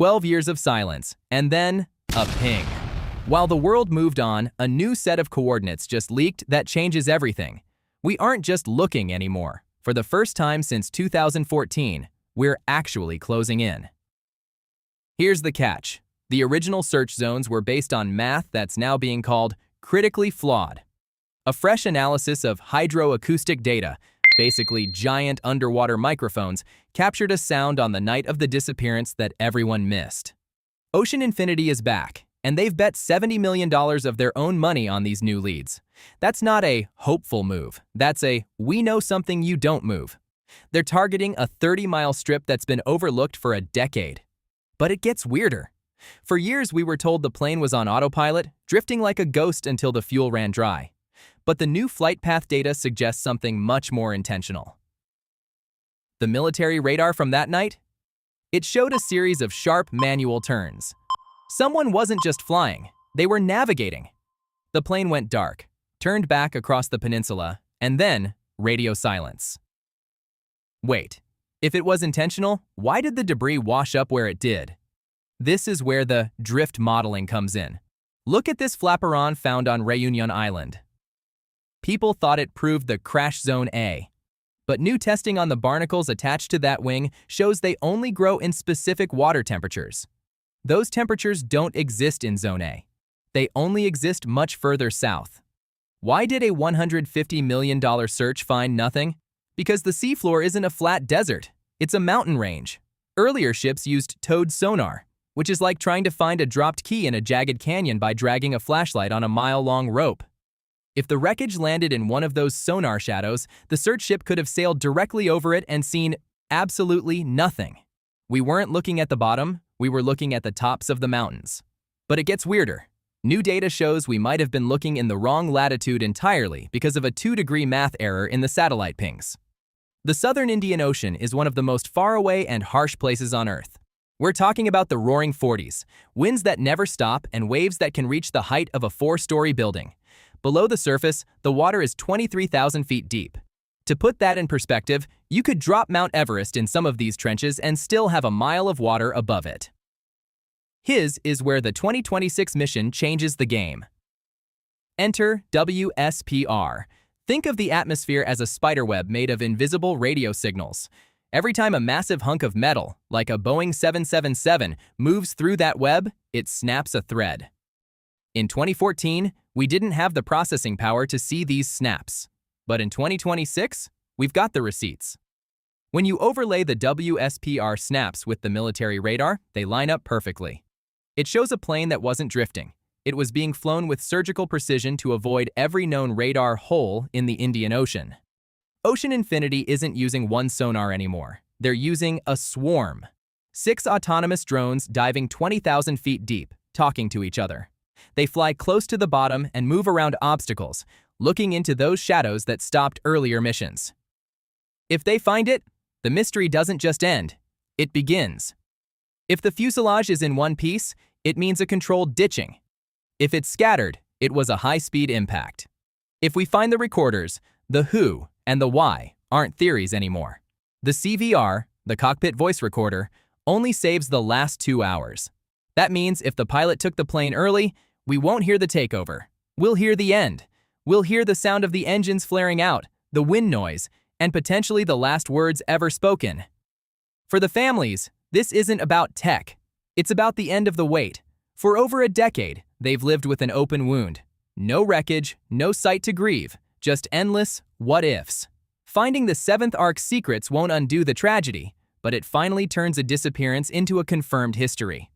12 years of silence, and then a ping. While the world moved on, a new set of coordinates just leaked that changes everything. We aren't just looking anymore. For the first time since 2014, we're actually closing in. Here's the catch. The original search zones were based on math that's now being called critically flawed. A fresh analysis of hydroacoustic data, basically giant underwater microphones, captured a sound on the night of the disappearance that everyone missed. Ocean Infinity is back, and they've bet $70 million of their own money on these new leads. That's not a hopeful move. That's a we know something you don't move. They're targeting a 30-mile strip that's been overlooked for a decade. But it gets weirder. For years, we were told the plane was on autopilot, drifting like a ghost until the fuel ran dry. But the new flight path data suggests something much more intentional. The military radar from that night? It showed a series of sharp manual turns. Someone wasn't just flying, they were navigating. The plane went dark, turned back across the peninsula, and then radio silence. Wait, if it was intentional, why did the debris wash up where it did? This is where the drift modeling comes in. Look at this flaperon found on Réunion Island. People thought it proved the crash zone A. But new testing on the barnacles attached to that wing shows they only grow in specific water temperatures. Those temperatures don't exist in Zone A. They only exist much further south. Why did a $150 million search find nothing? Because the seafloor isn't a flat desert, it's a mountain range. Earlier ships used towed sonar, which is like trying to find a dropped key in a jagged canyon by dragging a flashlight on a mile-long rope. If the wreckage landed in one of those sonar shadows, the search ship could have sailed directly over it and seen absolutely nothing. We weren't looking at the bottom, we were looking at the tops of the mountains. But it gets weirder. New data shows we might have been looking in the wrong latitude entirely because of a 2-degree math error in the satellite pings. The southern Indian Ocean is one of the most faraway and harsh places on Earth. We're talking about the roaring 40s, winds that never stop and waves that can reach the height of a 4-story building. Below the surface, the water is 23,000 feet deep. To put that in perspective, you could drop Mount Everest in some of these trenches and still have a mile of water above it. His is where the 2026 mission changes the game. Enter WSPR. Think of the atmosphere as a spiderweb made of invisible radio signals. Every time a massive hunk of metal, like a Boeing 777, moves through that web, it snaps a thread. In 2014, we didn't have the processing power to see these snaps. But in 2026, we've got the receipts. When you overlay the WSPR snaps with the military radar, they line up perfectly. It shows a plane that wasn't drifting. It was being flown with surgical precision to avoid every known radar hole in the Indian Ocean. Ocean Infinity isn't using one sonar anymore. They're using a swarm. 6 autonomous drones diving 20,000 feet deep, talking to each other. They fly close to the bottom and move around obstacles, looking into those shadows that stopped earlier missions. If they find it, the mystery doesn't just end, it begins. If the fuselage is in one piece, it means a controlled ditching. If it's scattered, it was a high-speed impact. If we find the recorders, the who and the why aren't theories anymore. The CVR, the cockpit voice recorder, only saves the last 2 hours. That means if the pilot took the plane early, we won't hear the takeover. We'll hear the end. We'll hear the sound of the engines flaring out, the wind noise, and potentially the last words ever spoken. For the families, this isn't about tech. It's about the end of the wait. For over a decade, they've lived with an open wound. No wreckage, no sight to grieve, just endless what-ifs. Finding the 7th Ark's secrets won't undo the tragedy, but it finally turns a disappearance into a confirmed history.